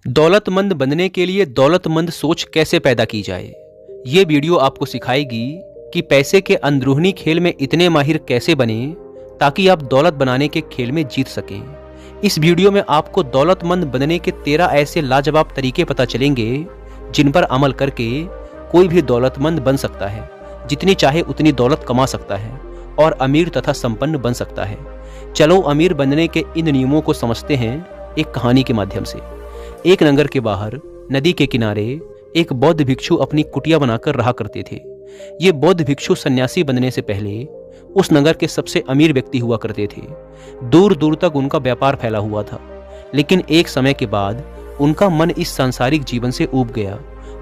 दौलतमंद बनने के लिए दौलतमंद सोच कैसे पैदा की जाए। ये वीडियो आपको सिखाएगी कि पैसे के अंदरूनी खेल में इतने माहिर कैसे बने ताकि आप दौलत बनाने के खेल में जीत सकें। इस वीडियो में आपको दौलतमंद बनने के 13 ऐसे लाजवाब तरीके पता चलेंगे जिन पर अमल करके कोई भी दौलतमंद बन सकता है, जितनी चाहे उतनी दौलत कमा सकता है और अमीर तथा संपन्न बन सकता है। चलो अमीर बनने के इन नियमों को समझते हैं एक कहानी के माध्यम से। एक नगर के बाहर नदी के किनारे एक बौद्ध भिक्षु अपनी कुटिया बनाकर रहा करते थे। ये बौद्ध भिक्षु सन्यासी बनने से पहले उस नगर के सबसे अमीर व्यक्ति हुआ करते थे। दूर दूर तक उनका व्यापार फैला हुआ था, लेकिन एक समय के बाद उनका मन इस सांसारिक जीवन से ऊब गया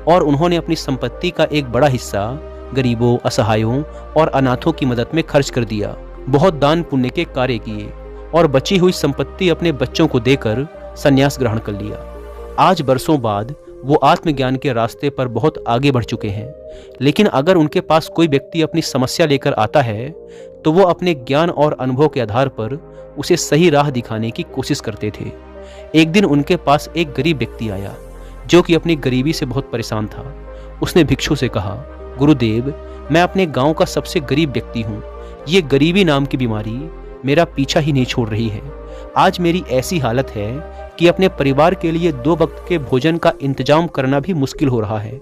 और उन्होंने अपनी संपत्ति का एक बड़ा हिस्सा गरीबों, असहायों और अनाथों की मदद में खर्च कर दिया। बहुत दान पुण्य के कार्य किए और बची हुई संपत्ति अपने बच्चों को देकर संन्यास ग्रहण कर लिया। आज बरसों बाद वो आत्मज्ञान के रास्ते पर बहुत आगे बढ़ चुके हैं, लेकिन अगर उनके पास कोई व्यक्ति अपनी समस्या लेकर आता है तो वो अपने ज्ञान और अनुभव के आधार पर उसे सही राह दिखाने की कोशिश करते थे। एक दिन उनके पास एक गरीब व्यक्ति आया जो कि अपनी गरीबी से बहुत परेशान था। उसने भिक्षु से कहा, गुरुदेव, मैं अपने गांव का सबसे गरीब व्यक्ति हूँ। ये गरीबी नाम की बीमारी मेरा पीछा ही नहीं छोड़ रही है। आज मेरी ऐसी हालत है कि अपने परिवार के लिए 2 वक्त के भोजन का इंतजाम करना भी मुश्किल हो रहा है।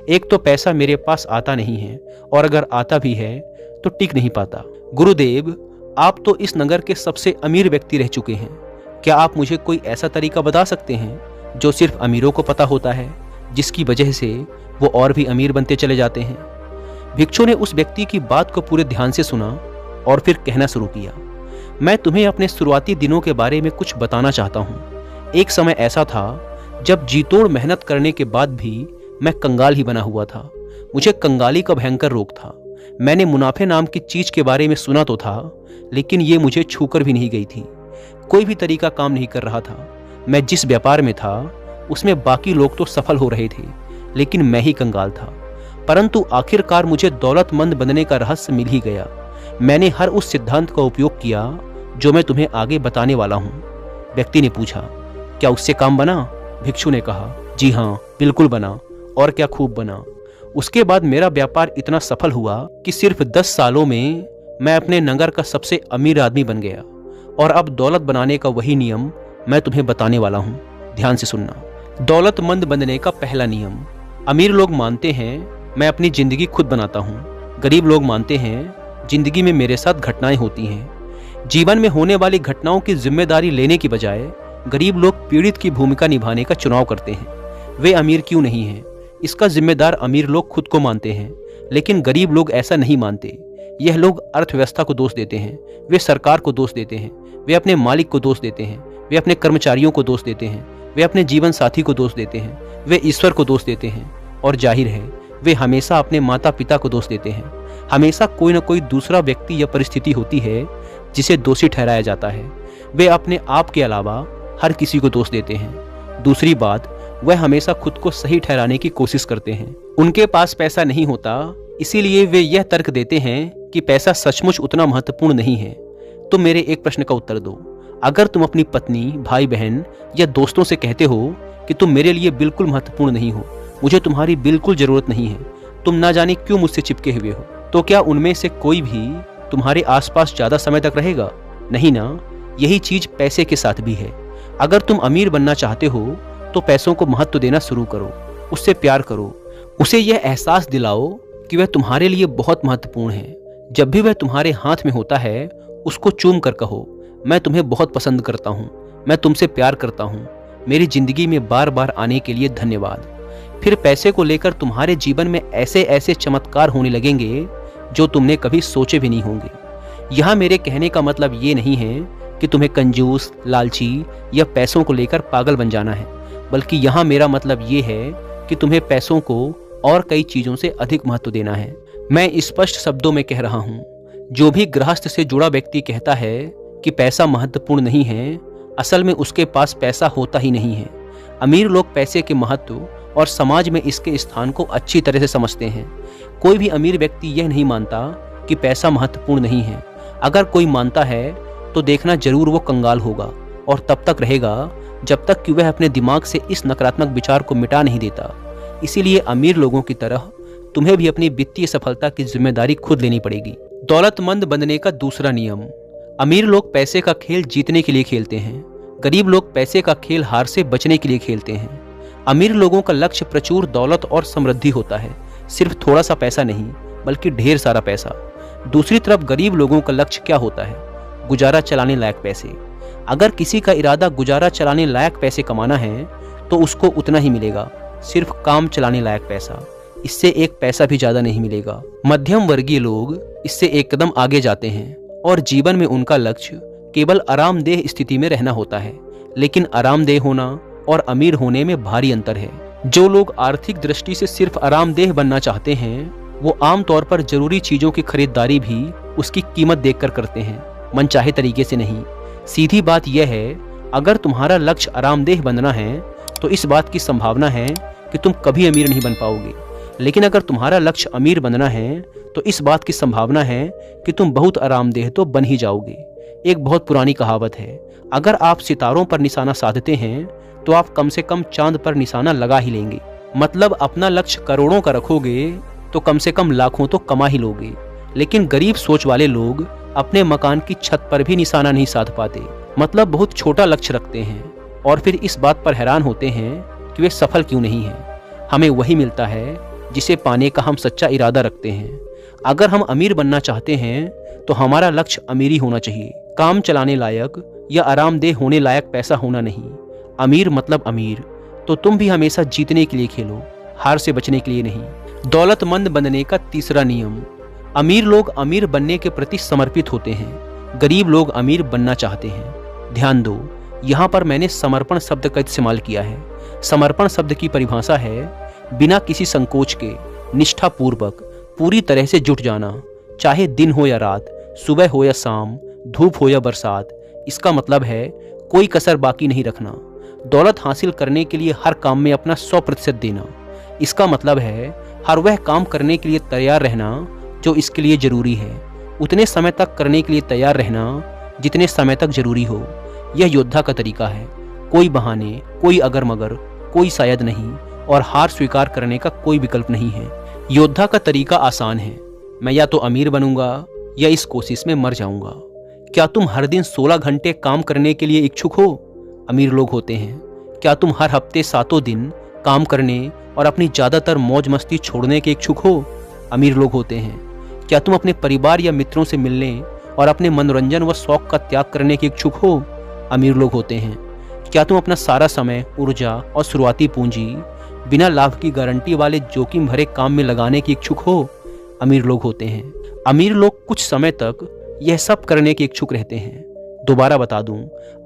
एक तो पैसा मेरे पास आता नहीं है और अगर आता भी है तो टिक नहीं पाता। गुरुदेव, आप तो इस नगर के सबसे अमीर व्यक्ति रह चुके हैं। क्या आप मुझे कोई ऐसा तरीका बता सकते हैं जो सिर्फ अमीरों को पता होता है, जिसकी वजह से वो और भी अमीर बनते चले जाते हैं? भिक्षु ने उस व्यक्ति की बात को पूरे ध्यान से सुना और फिर कहना शुरू किया, मैं तुम्हें अपने शुरुआती दिनों के बारे में कुछ बताना चाहता हूँ। एक समय ऐसा था जब जीतोड़ मेहनत करने के बाद भी मैं कंगाल ही बना हुआ था। मुझे कंगाली का भयंकर रोग था। मैंने मुनाफे नाम की चीज के बारे में सुना तो था, लेकिन ये मुझे छूकर भी नहीं गई थी। कोई भी तरीका काम नहीं कर रहा था। मैं जिस व्यापार में था उसमें बाकी लोग तो सफल हो रहे थे, लेकिन मैं ही कंगाल था। परंतु आखिरकार मुझे दौलतमंद बनने का रहस्य मिल ही गया। मैंने हर उस सिद्धांत का उपयोग किया जो मैं तुम्हें आगे बताने वाला हूँ। व्यक्ति ने पूछा, क्या उससे काम बना? भिक्षु ने कहा, जी हाँ, बिल्कुल बना, और क्या खूब बना। उसके बाद मेरा व्यापार इतना सफल हुआ कि सिर्फ 10 सालों में मैं अपने नगर का सबसे अमीर आदमी बन गया। और अब दौलत बनाने का वही नियम मैं तुम्हें बताने वाला हूँ। ध्यान से सुनना। दौलतमंद बनने का पहला नियम। अमीर लोग मानते हैं मैं अपनी जिंदगी खुद बनाता हूँ। गरीब लोग मानते हैं जिंदगी में मेरे साथ घटनाएं होती हैं। जीवन में होने वाली घटनाओं की जिम्मेदारी लेने की बजाय गरीब लोग पीड़ित की भूमिका निभाने का चुनाव करते हैं। वे अमीर क्यों नहीं हैं, इसका जिम्मेदार अमीर लोग खुद को मानते हैं, लेकिन गरीब लोग ऐसा नहीं मानते। यह लोग अर्थव्यवस्था को दोष देते हैं, वे सरकार को दोष देते हैं, वे अपने मालिक को दोष देते हैं, वे अपने कर्मचारियों को दोष देते हैं, वे अपने जीवन साथी को दोष देते हैं, वे ईश्वर को दोष देते हैं और जाहिर है वे हमेशा अपने माता पिता को दोष देते हैं। हमेशा कोई न कोई दूसरा व्यक्ति या परिस्थिति होती है जिसे दोषी ठहराया जाता है। वे अपने आप के अलावा हर किसी को दोष देते हैं। दूसरी बात, वह हमेशा खुद को सही ठहराने की कोशिश करते हैं। उनके पास पैसा नहीं होता, इसीलिए वे यह तर्क देते हैं कि पैसा सचमुच उतना महत्वपूर्ण नहीं है। तुम मेरे एक प्रश्न का उत्तर दो। अगर तुम अपनी पत्नी, भाई बहन या दोस्तों से कहते हो कि तुम मेरे लिए बिल्कुल महत्वपूर्ण नहीं हो, मुझे तुम्हारी बिल्कुल जरूरत नहीं है, तुम ना जाने क्यों मुझसे चिपके हुए हो, तो क्या उनमें से कोई भी तुम्हारे आसपास ज्यादा समय तक रहेगा? नहीं ना। यही चीज पैसे के साथ भी है। अगर तुम अमीर बनना चाहते हो तो पैसों को महत्व देना शुरू करो, उससे प्यार करो, उसे यह एहसास दिलाओ कि वह तुम्हारे लिए बहुत महत्वपूर्ण है। जब भी वह तुम्हारे हाथ में होता है उसको चूम कर कहो, मैं तुम्हें बहुत पसंद करता हूँ, मैं तुमसे प्यार करता हूँ, मेरी जिंदगी में बार बार आने के लिए धन्यवाद। फिर पैसे को लेकर तुम्हारे जीवन में ऐसे ऐसे चमत्कार होने लगेंगे जो तुमने कभी सोचे भी नहीं होंगे। यहाँ मेरे कहने का मतलब ये नहीं है कि तुम्हें कंजूस, लालची या पैसों को लेकर पागल बन जाना है, बल्कि यहाँ मेरा मतलब ये है कि तुम्हें पैसों को और कई चीज़ों से अधिक महत्व देना है। मैं स्पष्ट शब्दों में कह रहा हूँ, जो भी गृहस्थ से जुड़ा व्यक्ति कहता है कि पैसा महत्वपूर्ण नहीं है, असल में उसके पास पैसा होता ही नहीं है। अमीर लोग पैसे के महत्व और समाज में इसके स्थान को अच्छी तरह से समझते हैं। कोई भी अमीर व्यक्ति यह नहीं मानता कि पैसा महत्वपूर्ण नहीं है। अगर कोई मानता है तो देखना जरूर वो कंगाल होगा और तब तक रहेगा जब तक कि वह अपने दिमाग से इस नकारात्मक विचार को मिटा नहीं देता। इसीलिए अमीर लोगों की तरह तुम्हें भी अपनी वित्तीय सफलता की जिम्मेदारी खुद लेनी पड़ेगी। दौलतमंद बनने का दूसरा नियम। अमीर लोग पैसे का खेल जीतने के लिए खेलते हैं, गरीब लोग पैसे का खेल हार से बचने के लिए खेलते हैं। अमीर लोगों का लक्ष्य प्रचुर दौलत और समृद्धि होता है, सिर्फ थोड़ा सा पैसा नहीं बल्कि ढेर सारा पैसा। दूसरी तरफ गरीब लोगों का लक्ष्य क्या होता है? गुजारा चलाने लायक पैसे। अगर किसी का इरादा गुजारा चलाने लायक पैसे कमाना है तो उसको उतना ही मिलेगा, सिर्फ काम चलाने लायक पैसा। इससे एक पैसा भी ज्यादा नहीं मिलेगा। मध्यम वर्गीय लोग इससे एक कदम आगे जाते हैं और जीवन में उनका लक्ष्य केवल आरामदेह स्थिति में रहना होता है। लेकिन आरामदेह होना और अमीर होने में भारी अंतर है। जो लोग आर्थिक दृष्टि से सिर्फ आरामदेह बनना चाहते हैं वो आमतौर पर जरूरी चीजों की खरीदारी भी उसकी कीमत देखकर करते हैं, मनचाहे तरीके से नहीं। सीधी बात यह है, अगर तुम्हारा लक्ष्य आरामदेह बनना है तो इस बात की संभावना है कि तुम कभी अमीर नहीं बन पाओगे। लेकिन अगर तुम्हारा लक्ष्य अमीर बनना है तो इस बात की संभावना है कि तुम बहुत आरामदेह तो बन ही जाओगे। एक बहुत पुरानी कहावत है, अगर आप सितारों पर निशाना साधते हैं तो आप कम से कम चांद पर निशाना लगा ही लेंगे। मतलब अपना लक्ष्य करोड़ों का रखोगे तो कम से कम लाखों तो कमा ही लोगे। लेकिन गरीब सोच वाले लोग अपने मकान की छत पर भी निशाना नहीं साध पाते। मतलब बहुत छोटा लक्ष्य रखते हैं और फिर इस बात पर हैरान होते हैं कि वे सफल क्यों नहीं हैं। हमें वही मिलता है जिसे पाने का हम सच्चा इरादा रखते हैं। अगर हम अमीर बनना चाहते हैं तो हमारा लक्ष्य अमीरी होना चाहिए, काम चलाने लायक या आरामदेह होने लायक पैसा होना नहीं। अमीर मतलब अमीर। तो तुम भी हमेशा जीतने के लिए खेलो, हार से बचने के लिए नहीं। दौलतमंद बनने का तीसरा नियम। अमीर लोग अमीर बनने के प्रति समर्पित होते हैं, गरीब लोग अमीर बनना चाहते हैं। ध्यान दो, यहाँ पर मैंने समर्पण शब्द का इस्तेमाल किया है। समर्पण शब्द की परिभाषा है बिना किसी संकोच के, निष्ठापूर्वक, पूरी तरह से जुट जाना, चाहे दिन हो या रात, सुबह हो या शाम, धूप हो या बरसात। इसका मतलब है कोई कसर बाकी नहीं रखना। दौलत हासिल करने के लिए हर काम में अपना 100% देना। इसका मतलब है हर वह काम करने के लिए तैयार रहना जो इसके लिए जरूरी है, उतने समय तक करने के लिए तैयार रहना जितने समय तक जरूरी हो। यह योद्धा का तरीका है। कोई बहाने, कोई अगर मगर, कोई शायद नहीं और हार स्वीकार करने का कोई विकल्प नहीं है। योद्धा का तरीका आसान है, मैं या तो अमीर बनूंगा या इस कोशिश में मर जाऊंगा। क्या तुम हर दिन 16 घंटे काम करने के लिए इच्छुक हो? अमीर लोग होते हैं। क्या तुम हर हफ्ते 7 दिन काम करने और अपनी ज्यादातर मौज मस्ती छोड़ने के इच्छुक हो? अमीर लोग होते हैं। क्या तुम अपने परिवार या मित्रों से मिलने और अपने मनोरंजन व शौक का त्याग करने के इच्छुक हो? अमीर लोग होते हैं। क्या तुम अपना सारा समय, ऊर्जा और शुरुआती पूंजी बिना लाभ की गारंटी वाले जोखिम भरे काम में लगाने के इच्छुक हो? अमीर लोग होते हैं। अमीर लोग कुछ समय तक यह सब करने के इच्छुक रहते हैं। दोबारा बता दूं,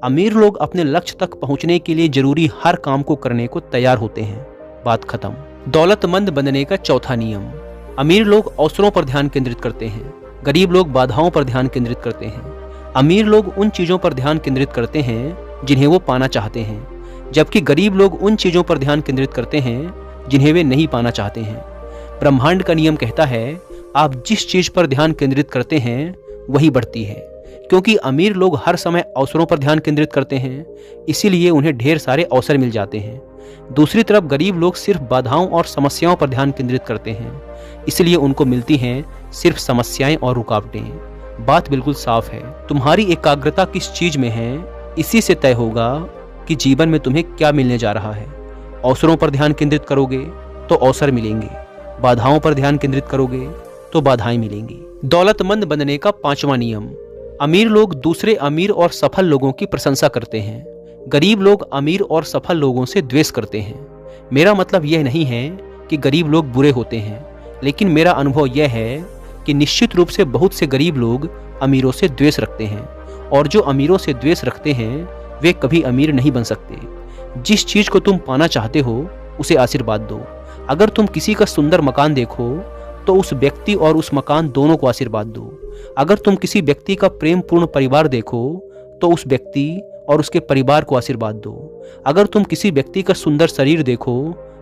अमीर लोग अपने लक्ष्य तक पहुंचने के लिए जरूरी हर काम को करने को तैयार होते हैं। बात खत्म। दौलतमंद बनने का चौथा नियम। अमीर लोग अवसरों पर ध्यान केंद्रित करते हैं, गरीब लोग बाधाओं पर ध्यान केंद्रित करते हैं। अमीर लोग उन चीजों पर ध्यान केंद्रित करते हैं जिन्हें वो पाना चाहते हैं, जबकि गरीब लोग उन चीजों पर ध्यान केंद्रित करते हैं जिन्हें वे नहीं पाना चाहते हैं। ब्रह्मांड का नियम कहता है, आप जिस चीज पर ध्यान केंद्रित करते हैं वही बढ़ती है। क्योंकि अमीर लोग हर समय अवसरों पर ध्यान केंद्रित करते हैं, इसीलिए उन्हें ढेर सारे अवसर मिल जाते हैं। दूसरी तरफ गरीब लोग सिर्फ बाधाओं और समस्याओं पर ध्यान केंद्रित करते हैं, इसलिए उनको मिलती हैं सिर्फ समस्याएं और रुकावटें। बात बिल्कुल साफ है, तुम्हारी एकाग्रता किस चीज में है, इसी से तय होगा कि जीवन में तुम्हें क्या मिलने जा रहा है। अवसरों पर ध्यान केंद्रित करोगे तो अवसर मिलेंगे, बाधाओं पर ध्यान केंद्रित करोगे तो बाधाएं मिलेंगी। दौलतमंद बनने का पांचवा नियम। अमीर लोग दूसरे अमीर और सफल लोगों की प्रशंसा करते हैं, गरीब लोग अमीर और सफल लोगों से द्वेष करते हैं। मेरा मतलब यह नहीं है कि गरीब लोग बुरे होते हैं, लेकिन मेरा अनुभव यह है कि निश्चित रूप से बहुत से गरीब लोग अमीरों से द्वेष रखते हैं, और जो अमीरों से द्वेष रखते हैं वे कभी अमीर नहीं बन सकते। जिस चीज को तुम पाना चाहते हो उसे आशीर्वाद दो। अगर तुम किसी का सुंदर मकान देखो तो उस व्यक्ति और उस मकान दोनों को आशीर्वाद दो। अगर तुम किसी व्यक्ति का प्रेम पूर्ण परिवार देखो तो उस व्यक्ति और उसके परिवार को आशीर्वाद दो। अगर तुम किसी व्यक्ति का सुंदर शरीर देखो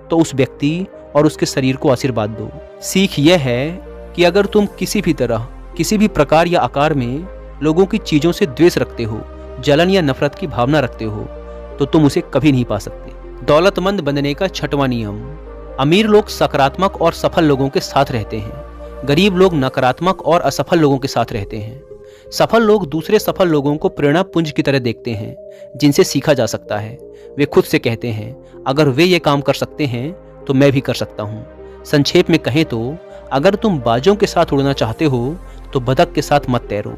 तो उस व्यक्ति और उसके शरीर को आशीर्वाद दो। सीख यह है कि अगर तुम किसी भी तरह, किसी भी प्रकार या आकार में लोगों की चीजों से द्वेष रखते हो, जलन या नफरत की भावना रखते हो, तो तुम उसे कभी नहीं पा सकते। दौलतमंद बनने का छठवां नियम। अमीर लोग सकारात्मक और सफल लोगों के साथ रहते हैं। गरीब लोग नकारात्मक और असफल लोगों के साथ रहते हैं। सफल लोग दूसरे सफल लोगों को प्रेरणा पुंज की तरह देखते हैं, जिनसे सीखा जा सकता है। वे खुद से कहते हैं, अगर वे ये काम कर सकते हैं तो मैं भी कर सकता हूँ। संक्षेप में कहें तो अगर तुम बाजों के साथ उड़ना चाहते हो तो बतख के साथ मत तैरो।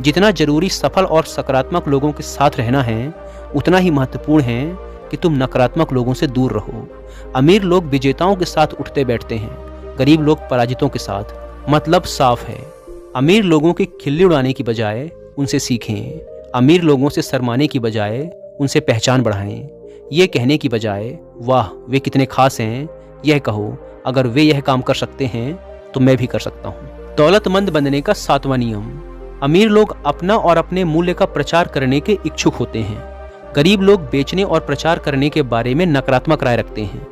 जितना जरूरी सफल और सकारात्मक लोगों के साथ रहना है, उतना ही महत्वपूर्ण है कि तुम नकारात्मक लोगों से दूर रहो। अमीर लोग विजेताओं के साथ उठते बैठते हैं, गरीब लोग पराजितों के साथ। मतलब साफ है, अमीर लोगों की खिल्ली उड़ाने की बजाय उनसे सीखें। अमीर लोगों से शर्माने की बजाय उनसे पहचान बढ़ाएं। ये कहने की बजाय वाह वे कितने खास हैं, यह कहो अगर वे यह काम कर सकते हैं तो मैं भी कर सकता हूँ। दौलतमंद बनने का सातवां नियम। अमीर लोग अपना और अपने मूल्य का प्रचार करने के इच्छुक होते हैं। गरीब लोग बेचने और प्रचार करने के बारे में नकारात्मक राय रखते हैं।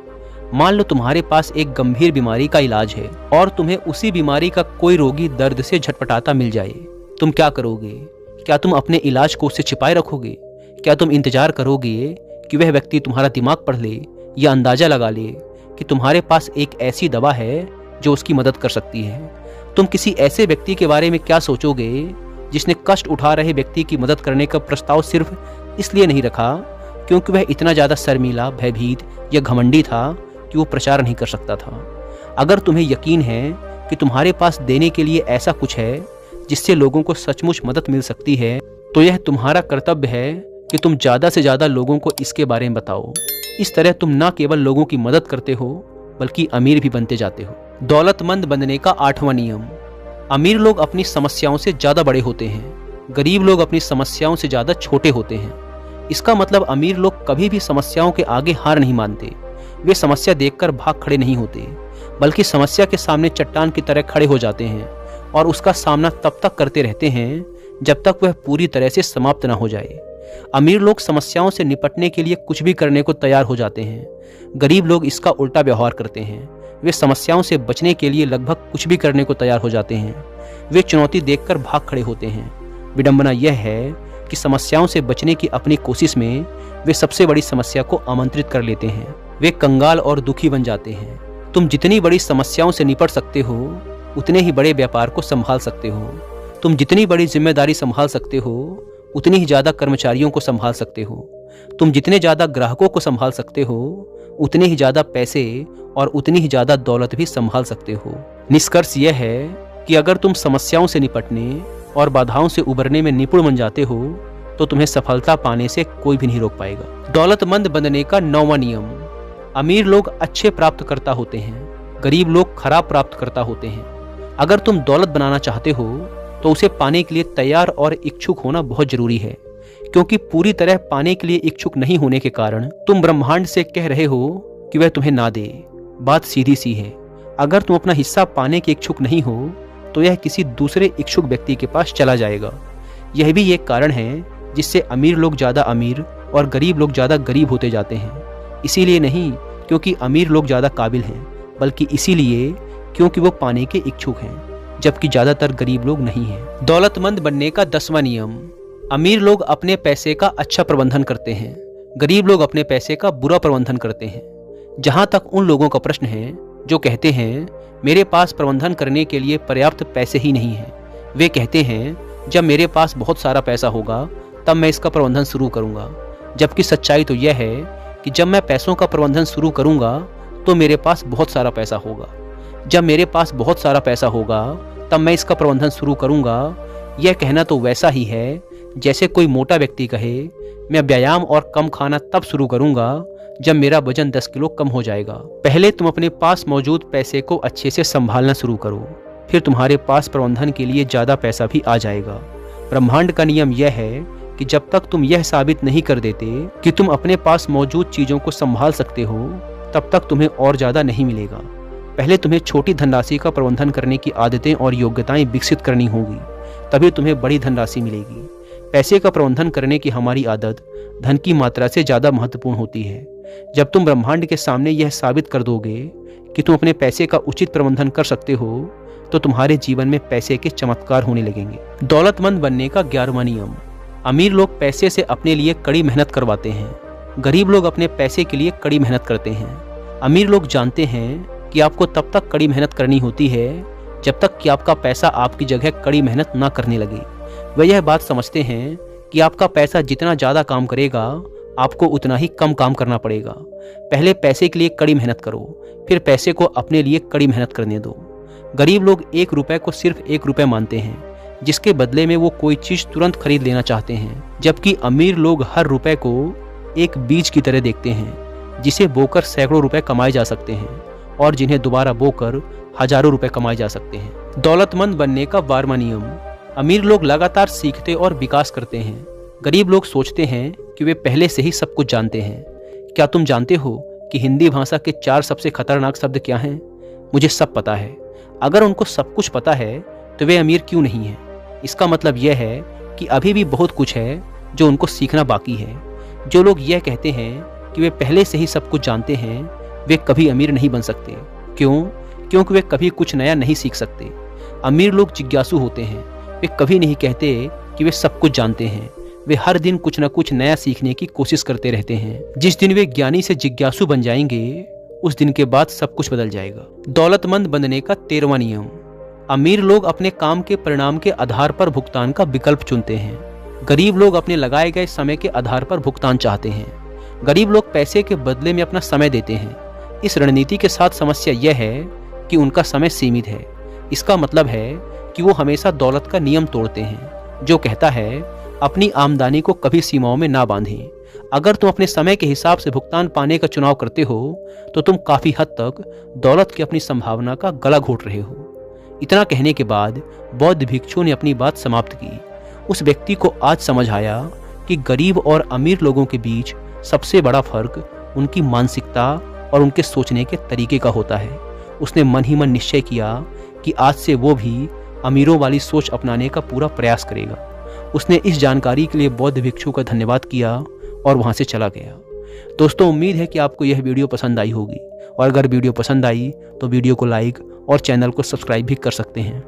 मान लो तुम्हारे पास एक गंभीर बीमारी का इलाज है और तुम्हें उसी बीमारी का कोई रोगी दर्द से झटपटाता मिल जाए, तुम क्या करोगे? क्या तुम अपने इलाज को उससे छिपाए रखोगे? क्या तुम इंतजार करोगे कि वह व्यक्ति तुम्हारा दिमाग पढ़ ले या अंदाजा लगा ले कि तुम्हारे पास एक ऐसी दवा है जो उसकी मदद कर सकती है? तुम किसी ऐसे व्यक्ति के बारे में क्या सोचोगे जिसने कष्ट उठा रहे व्यक्ति की मदद करने का प्रस्ताव सिर्फ इसलिए नहीं रखा क्योंकि वह इतना ज्यादा शर्मीला, भयभीत या घमंडी था कि वो प्रचार नहीं कर सकता था। अगर तुम्हें यकीन है कि तुम्हारे पास देने के लिए ऐसा कुछ है जिससे लोगों को सचमुच मदद मिल सकती है, तो यह तुम्हारा कर्तव्य है कि तुम ज्यादा से ज्यादा लोगों को इसके बारे में बताओ। इस तरह तुम न केवल लोगों की मदद करते हो बल्कि अमीर भी बनते जाते हो। दौलतमंद बनने का आठवां नियम। अमीर लोग अपनी समस्याओं से ज्यादा बड़े होते हैं, गरीब लोग अपनी समस्याओं से ज्यादा छोटे होते हैं। इसका मतलब अमीर लोग कभी भी समस्याओं के आगे हार नहीं मानते। वे समस्या देखकर भाग खड़े नहीं होते, बल्कि समस्या के सामने चट्टान की तरह खड़े हो जाते हैं और उसका सामना तब तक करते रहते हैं जब तक वह पूरी तरह से समाप्त न हो जाए। अमीर लोग समस्याओं से निपटने के लिए कुछ भी करने को तैयार हो जाते हैं। गरीब लोग इसका उल्टा व्यवहार करते हैं। वे समस्याओं से बचने के लिए लगभग कुछ भी करने को तैयार हो जाते हैं। वे चुनौती देखकर भाग खड़े होते हैं। विडंबना यह है कि समस्याओं से बचने की अपनी कोशिश में वे सबसे बड़ी समस्या को आमंत्रित कर लेते हैं। वे कंगाल और दुखी बन जाते हैं। तुम जितनी बड़ी समस्याओं से निपट सकते हो उतने ही बड़े व्यापार को संभाल सकते हो। तुम जितनी बड़ी जिम्मेदारी संभाल सकते हो उतनी ही ज्यादा कर्मचारियों को संभाल सकते हो। तुम जितने ज्यादा ग्राहकों को संभाल सकते हो उतने ही ज्यादा पैसे और उतनी ही ज्यादा दौलत भी संभाल सकते हो। निष्कर्ष यह है कि अगर तुम समस्याओं से निपटने और बाधाओं से उबरने में निपुण बन जाते हो तो तुम्हें सफलता पाने से कोई भी नहीं रोक पाएगा। दौलतमंद बनने का नौवां नियम। अमीर लोग अच्छे प्राप्तकर्ता होते हैं, गरीब लोग खराब प्राप्तकर्ता होते हैं। अगर तुम दौलत बनाना चाहते हो तो उसे पाने के लिए तैयार और इच्छुक होना बहुत जरूरी है, क्योंकि पूरी तरह पाने के लिए इच्छुक नहीं होने के कारण तुम ब्रह्मांड से कह रहे हो कि वह तुम्हें ना दे। बात सीधी सी है, अगर तुम अपना हिस्सा पाने के इच्छुक नहीं हो तो यह किसी दूसरे इच्छुक व्यक्ति के पास चला जाएगा। यह भी एक कारण है जिससे अमीर लोग ज्यादा अमीर और गरीब लोग ज्यादा गरीब होते जाते हैं। इसीलिए नहीं क्योंकि अमीर लोग ज्यादा काबिल हैं, बल्कि इसीलिए क्योंकि वो पाने के इच्छुक हैं, जबकि ज्यादातर गरीब लोग नहीं हैं। दौलतमंद बनने का 10वां नियम। अमीर लोग अपने पैसे का अच्छा प्रबंधन करते हैं, गरीब लोग अपने पैसे का बुरा प्रबंधन करते हैं। जहां तक उन लोगों का प्रश्न है जो कहते हैं मेरे पास प्रबंधन करने के लिए पर्याप्त पैसे ही नहीं है, वे कहते हैं जब मेरे पास बहुत सारा पैसा होगा तब मैं इसका प्रबंधन शुरू करूंगा। जबकि सच्चाई तो यह है कि जब मैं पैसों का प्रबंधन शुरू करूंगा तो मेरे पास बहुत सारा पैसा होगा। जब मेरे पास बहुत सारा पैसा होगा तब मैं इसका प्रबंधन शुरू करूंगा। यह कहना तो वैसा ही है जैसे कोई मोटा व्यक्ति कहे मैं व्यायाम और कम खाना तब शुरू करूंगा जब मेरा वजन 10 किलो कम हो जाएगा। पहले तुम अपने पास मौजूद पैसे को अच्छे से संभालना शुरू करो, फिर तुम्हारे पास प्रबंधन के लिए ज्यादा पैसा भी आ जाएगा। ब्रह्मांड का नियम यह है कि जब तक तुम यह साबित नहीं कर देते कि तुम अपने पास मौजूद चीजों को संभाल सकते हो तब तक तुम्हें और ज्यादा नहीं मिलेगा। पहले तुम्हें छोटी धनराशि का प्रबंधन करने की आदतें और योग्यताएं विकसित करनी होगी, तभी तुम्हें बड़ी धनराशि मिलेगी। पैसे का प्रबंधन करने की हमारी आदत धन की मात्रा से ज्यादा महत्वपूर्ण होती है। जब तुम ब्रह्मांड के सामने यह साबित कर दोगे कि तुम अपने पैसे का उचित प्रबंधन कर सकते हो तो तुम्हारे जीवन में पैसे के चमत्कार होने लगेंगे। दौलतमंद बनने का 11वां नियम। अमीर लोग पैसे से अपने लिए कड़ी मेहनत करवाते हैं, गरीब लोग अपने पैसे के लिए कड़ी मेहनत करते हैं। अमीर लोग जानते हैं कि आपको तब तक कड़ी मेहनत करनी होती है जब तक कि आपका पैसा आपकी जगह कड़ी मेहनत ना करने लगे। वे यह बात समझते हैं कि आपका पैसा जितना ज़्यादा काम करेगा आपको उतना ही कम काम करना पड़ेगा। पहले पैसे के लिए कड़ी मेहनत करो, फिर पैसे को अपने लिए कड़ी मेहनत करने दो। गरीब लोग 1 रुपए को सिर्फ 1 रुपए मानते हैं, जिसके बदले में वो कोई चीज़ तुरंत खरीद लेना चाहते हैं, जबकि अमीर लोग हर रुपए को एक बीज की तरह देखते हैं, जिसे बोकर सैकड़ों रुपए कमाए जा सकते हैं और जिन्हें दोबारा बोकर हजारों रुपए कमाए जा सकते हैं। दौलतमंद बनने का 12वां नियम। अमीर लोग लगातार सीखते और विकास करते हैं। गरीब लोग सोचते हैं कि वे पहले से ही सब कुछ जानते हैं। क्या तुम जानते हो कि हिंदी भाषा के 4 सबसे खतरनाक शब्द क्या हैं? मुझे सब पता है। अगर उनको सब कुछ पता है तो वे अमीर क्यों नहीं हैं? इसका मतलब यह है कि अभी भी बहुत कुछ है जो उनको सीखना बाकी है। जो लोग यह कहते हैं कि वे पहले से ही सब कुछ जानते हैं, वे कभी अमीर नहीं बन सकते। क्यों? क्योंकि वे कभी कुछ नया नहीं सीख सकते। अमीर लोग जिज्ञासु होते हैं। वे कभी नहीं कहते कि वे सब कुछ जानते हैं। वे हर दिन कुछ न कुछ नया सीखने की कोशिश करते रहते हैं। जिस दिन वे ज्ञानी से जिज्ञासु बन जाएंगे, उस दिन के बाद सब कुछ बदल जाएगा। दौलतमंद बनने का 13वां नियम। अमीर लोग अपने काम के परिणाम के आधार पर भुगतान का विकल्प चुनते हैं। गरीब लोग अपने लगाए गए समय के आधार पर भुगतान चाहते हैं। गरीब लोग पैसे के बदले में अपना समय देते हैं। इस रणनीति के साथ समस्या यह है कि उनका समय सीमित है। इसका मतलब है कि वो हमेशा दौलत का नियम तोड़ते हैं, जो कहता है अपनी आमदनी को कभी सीमाओं में ना बांधें। अगर तुम अपने समय के हिसाब से भुगतान पाने का चुनाव करते हो तो तुम काफी हद तक दौलत की अपनी संभावना का गला घोट रहे हो। इतना कहने के बाद बौद्ध भिक्षु ने अपनी बात समाप्त की। उस व्यक्ति को आज समझ आया कि गरीब और अमीर लोगों के बीच सबसे बड़ा फर्क उनकी मानसिकता और उनके सोचने के तरीके का होता है। उसने मन ही मन निश्चय किया कि आज से वो भी अमीरों वाली सोच अपनाने का पूरा प्रयास करेगा। उसने इस जानकारी के लिए बौद्ध भिक्षु का धन्यवाद किया और वहां से चला गया। दोस्तों, उम्मीद है कि आपको यह वीडियो पसंद आई होगी, और अगर वीडियो पसंद आई तो वीडियो को लाइक और चैनल को सब्सक्राइब भी कर सकते हैं।